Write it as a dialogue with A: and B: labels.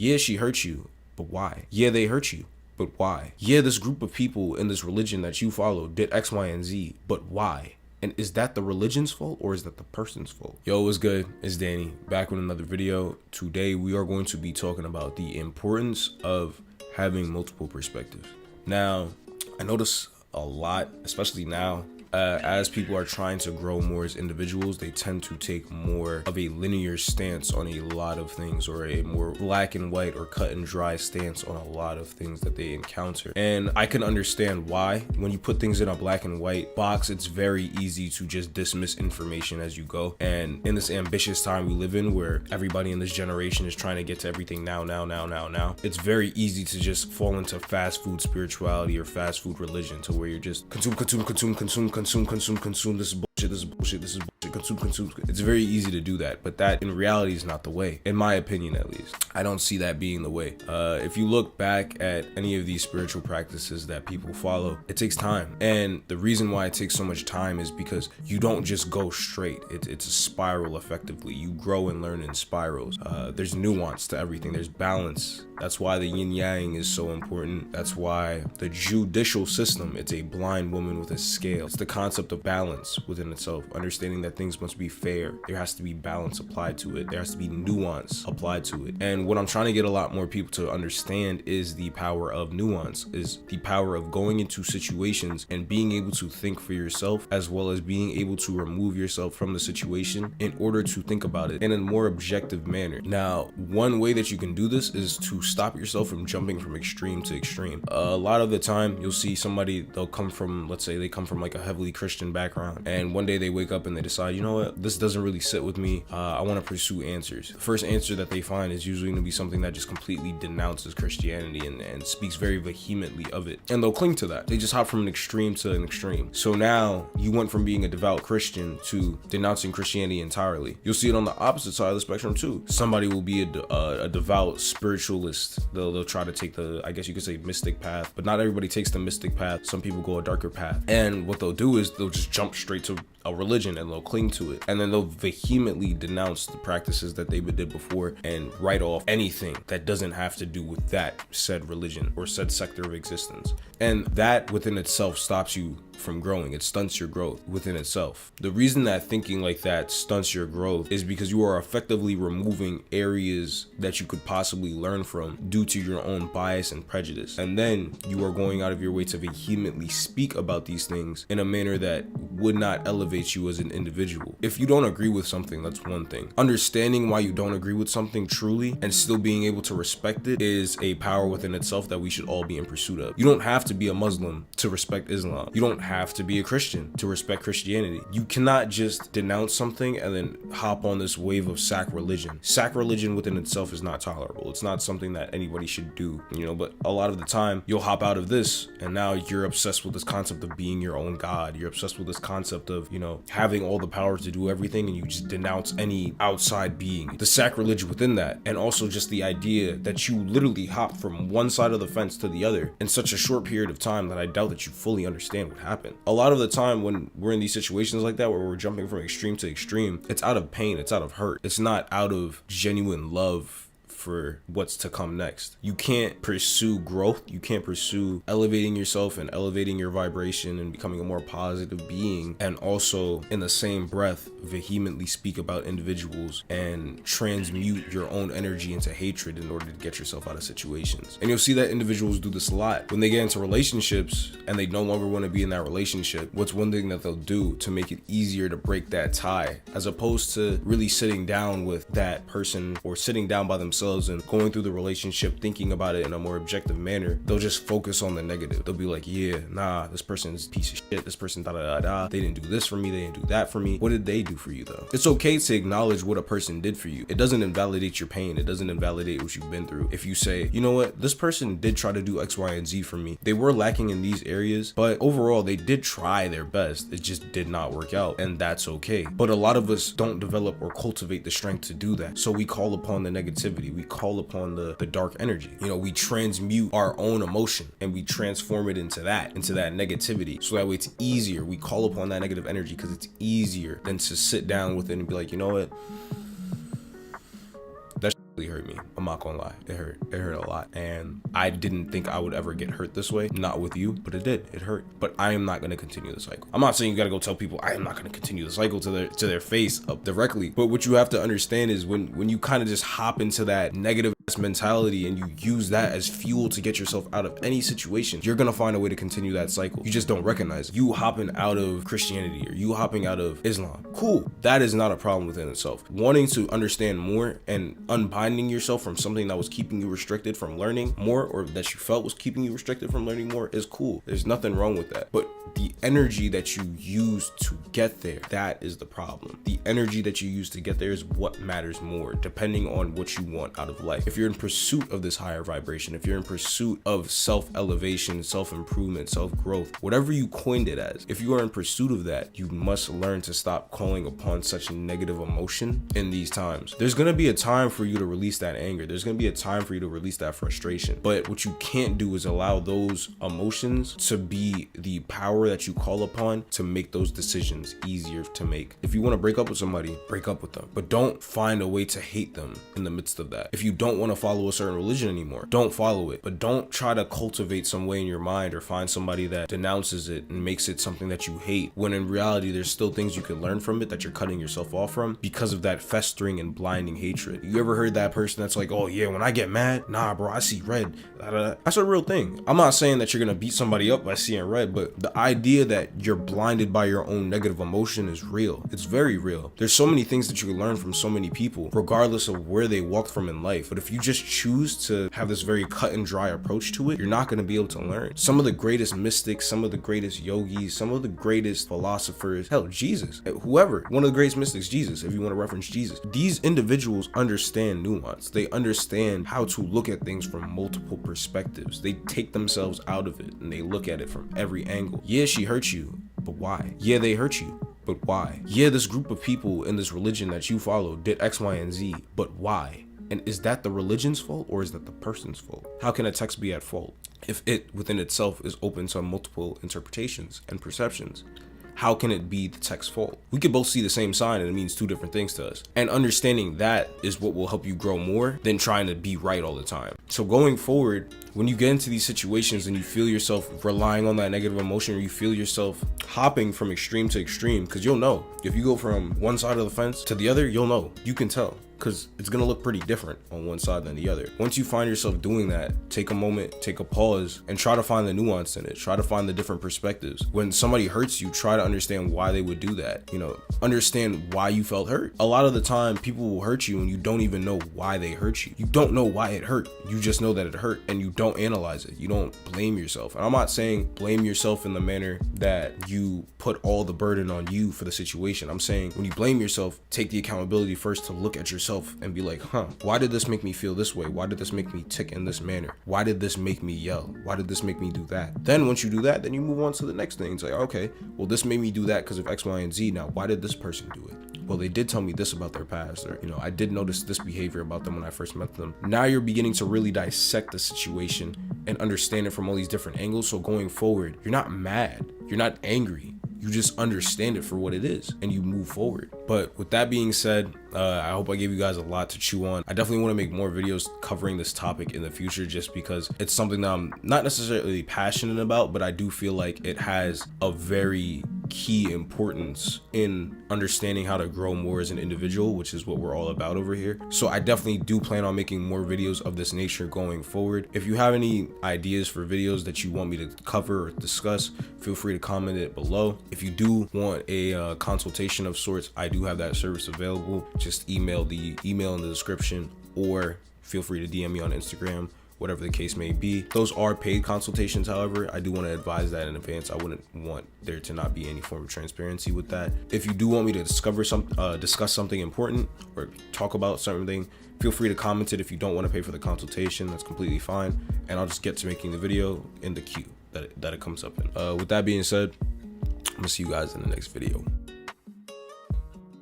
A: Yeah, she hurt you, but why? Yeah, they hurt you, but why? Yeah, this group of people in this religion that you follow did X, Y, and Z, but why? And is that the religion's fault or is that the person's fault? Yo, what's good? It's Danny, back with another video. Today, we are going to be talking about the importance of having multiple perspectives. Now, I notice a lot, especially now, as people are trying to grow more as individuals, they tend to take more of a linear stance on a lot of things, or a more black and white or cut and dry stance on a lot of things that they encounter. And I can understand why. When you put things in a black and white box, it's very easy to just dismiss information as you go. And in this ambitious time we live in, where everybody in this generation is trying to get to everything now, it's very easy to just fall into fast food spirituality or fast food religion, to where you're just consume, this is bullshit, consume. It's very easy to do that, but that in reality is not the way, in my opinion at least. I don't see that being the way. If you look back at any of these spiritual practices that people follow, it takes time. And the reason why it takes so much time is because you don't just go straight. It's a spiral effectively. You grow and learn in spirals. There's nuance to everything. There's balance. That's why the yin yang is so important. That's why the judicial system, it's a blind woman with a scale. It's the concept of balance within itself, understanding that things must be fair. There has to be balance applied to it. There has to be nuance applied to it. And what I'm trying to get a lot more people to understand is the power of nuance, is the power of going into situations and being able to think for yourself, as well as being able to remove yourself from the situation in order to think about it in a more objective manner. Now, one way that you can do this is to stop yourself from jumping from extreme to extreme. A lot of the time you'll see somebody, they'll come from, let's say they come from like a heavily Christian background, and one day they wake up and they decide, you know what, this doesn't really sit with me. I want to pursue answers. The first answer that they find is usually going to be something that just completely denounces Christianity and speaks very vehemently of it, and they'll cling to that. They just hop from an extreme to an extreme. So now you went from being a devout Christian to denouncing Christianity entirely. You'll see it on the opposite side of the spectrum too. Somebody will be a devout spiritualist. They'll try to take the, I guess you could say, mystic path, but not everybody takes the mystic path. Some people go a darker path, and what they'll do is they'll just jump straight to a religion and they'll cling to it, and then they'll vehemently denounce the practices that they did before and write off anything that doesn't have to do with that said religion or said sector of existence. And that within itself stops you from growing. It stunts your growth within itself. The reason that thinking like that stunts your growth is because you are effectively removing areas that you could possibly learn from due to your own bias and prejudice. And then you are going out of your way to vehemently speak about these things in a manner that would not elevate you as an individual. If you don't agree with something, that's one thing. Understanding why you don't agree with something truly and still being able to respect it is a power within itself that we should all be in pursuit of. You don't have to be a Muslim to respect Islam. You don't have to be a Christian to respect Christianity. You cannot just denounce something and then hop on this wave of sacrilegion. Sacrilegion within itself is not tolerable. It's not something that anybody should do, but a lot of the time you'll hop out of this and now you're obsessed with this concept of being your own God. You're obsessed with this concept of, having all the power to do everything, and you just denounce any outside being. The sacrilege within that, and also just the idea that you literally hop from one side of the fence to the other in such a short period of time that I doubt that you fully understand what happened. A lot of the time when we're in these situations like that, where we're jumping from extreme to extreme, it's out of pain, it's out of hurt. It's not out of genuine love for what's to come next. You can't pursue growth. You can't pursue elevating yourself and elevating your vibration and becoming a more positive being, and also in the same breath vehemently speak about individuals and transmute your own energy into hatred in order to get yourself out of situations. And you'll see that individuals do this a lot. When they get into relationships and they no longer want to be in that relationship, what's one thing that they'll do to make it easier to break that tie, as opposed to really sitting down with that person or sitting down by themselves and going through the relationship, thinking about it in a more objective manner, they'll just focus on the negative. They'll be like, yeah, nah, this person's a piece of shit. This person they didn't do this for me. They didn't do that for me. What did they do for you though? It's okay to acknowledge what a person did for you. It doesn't invalidate your pain. It doesn't invalidate what you've been through. If you say, you know what, this person did try to do X, Y, and Z for me. They were lacking in these areas, but overall they did try their best. It just did not work out, and that's okay. But a lot of us don't develop or cultivate the strength to do that. So we call upon the negativity. We call upon the dark energy. We transmute our own emotion and we transform it into that negativity. So that way it's easier. We call upon that negative energy because it's easier than to sit down with it and be like, you know what? really hurt me. I'm not gonna lie, it hurt a lot, and I didn't think I would ever get hurt this way, not with you, but it did. It hurt. But I am not gonna continue the cycle. I'm not saying you gotta go tell people I am not gonna continue the cycle to their face up directly, but what you have to understand is when you kind of just hop into that negative mentality and you use that as fuel to get yourself out of any situation, you're gonna find a way to continue that cycle. You just don't recognize it. You hopping out of Christianity or you hopping out of Islam, cool, that is not a problem within itself. Wanting to understand more and unbinding yourself from something that was keeping you restricted from learning more, or that you felt was keeping you restricted from learning more, is cool. There's nothing wrong with that. But the energy that you use to get there, that is the problem. The energy that you use to get there is what matters more, depending on what you want out of life. If you're in pursuit of this higher vibration, if you're in pursuit of self-elevation, self-improvement, self-growth, whatever you coined it as, if you are in pursuit of that, you must learn to stop calling upon such negative emotion in these times. There's gonna be a time for you to release that anger. There's gonna be a time for you to release that frustration. But what you can't do is allow those emotions to be the power that you call upon to make those decisions easier to make. If you want to break up with somebody, break up with them, but don't find a way to hate them in the midst of that. If you don't want to follow a certain religion anymore, don't follow it, but don't try to cultivate some way in your mind or find somebody that denounces it and makes it something that you hate, when in reality there's still things you can learn from it that you're cutting yourself off from because of that festering and blinding hatred. You ever heard that person that's like, oh yeah, when I get mad, nah bro, I see red. That's a real thing. I'm not saying that you're gonna beat somebody up by seeing red, but the idea that you're blinded by your own negative emotion is real. It's very real. There's so many things that you can learn from so many people, regardless of where they walked from in life. But if you just choose to have this very cut and dry approach to it, you're not gonna be able to learn. Some of the greatest mystics, some of the greatest yogis, some of the greatest philosophers, hell, Jesus, whoever, one of the greatest mystics, Jesus, if you want to reference Jesus, these individuals understand nuance. They understand how to look at things from multiple perspectives. They take themselves out of it and they look at it from every angle. Yeah, she hurt you, but why? Yeah, they hurt you, but why? Yeah, this group of people in this religion that you follow did X, Y, and Z, but why? And is that the religion's fault or is that the person's fault? How can a text be at fault if it within itself is open to multiple interpretations and perceptions? How can it be the text's fault? We could both see the same sign and it means two different things to us. And understanding that is what will help you grow more than trying to be right all the time. So going forward, when you get into these situations and you feel yourself relying on that negative emotion, or you feel yourself hopping from extreme to extreme, because you'll know. If you go from one side of the fence to the other, you'll know. You can tell. Because it's gonna look pretty different on one side than the other. Once you find yourself doing that, take a moment, take a pause, and try to find the nuance in it. Try to find the different perspectives. When somebody hurts you, try to understand why they would do that. You know, understand why you felt hurt. A lot of the time, people will hurt you and you don't even know why they hurt you. You don't know why it hurt. You just know that it hurt and you don't analyze it. You don't blame yourself. And I'm not saying blame yourself in the manner that you put all the burden on you for the situation. I'm saying when you blame yourself, take the accountability first to look at yourself and be like, why did this make me feel this way? Why did this make me tick in this manner? Why did this make me yell? Why did this make me do that? Then once you do that, then you move on to the next thing. It's like, okay, well, this made me do that because of X, Y, and Z. Now, why did this person do it? Well, they did tell me this about their past, or, you know, I did notice this behavior about them when I first met them. Now you're beginning to really dissect the situation and understand it from all these different angles. So going forward, you're not mad, you're not angry. You just understand it for what it is and you move forward. But with that being said, I hope I gave you guys a lot to chew on. I definitely want to make more videos covering this topic in the future, just because it's something that I'm not necessarily passionate about, but I do feel like it has a very key importance in understanding how to grow more as an individual, which is what we're all about over here. So I definitely do plan on making more videos of this nature going forward. If you have any ideas for videos that you want me to cover or discuss, feel free to comment it below. If you do want a consultation of sorts, I do have that service available. Just email the email in the description, or feel free to DM me on Instagram, whatever the case may be. Those are paid consultations, however. I do want to advise that in advance. I wouldn't want there to not be any form of transparency with that. If you do want me to discuss something important or talk about something, feel free to comment it. If you don't want to pay for the consultation, that's completely fine. And I'll just get to making the video in the queue that it comes up in. With that being said, I'm gonna see you guys in the next video.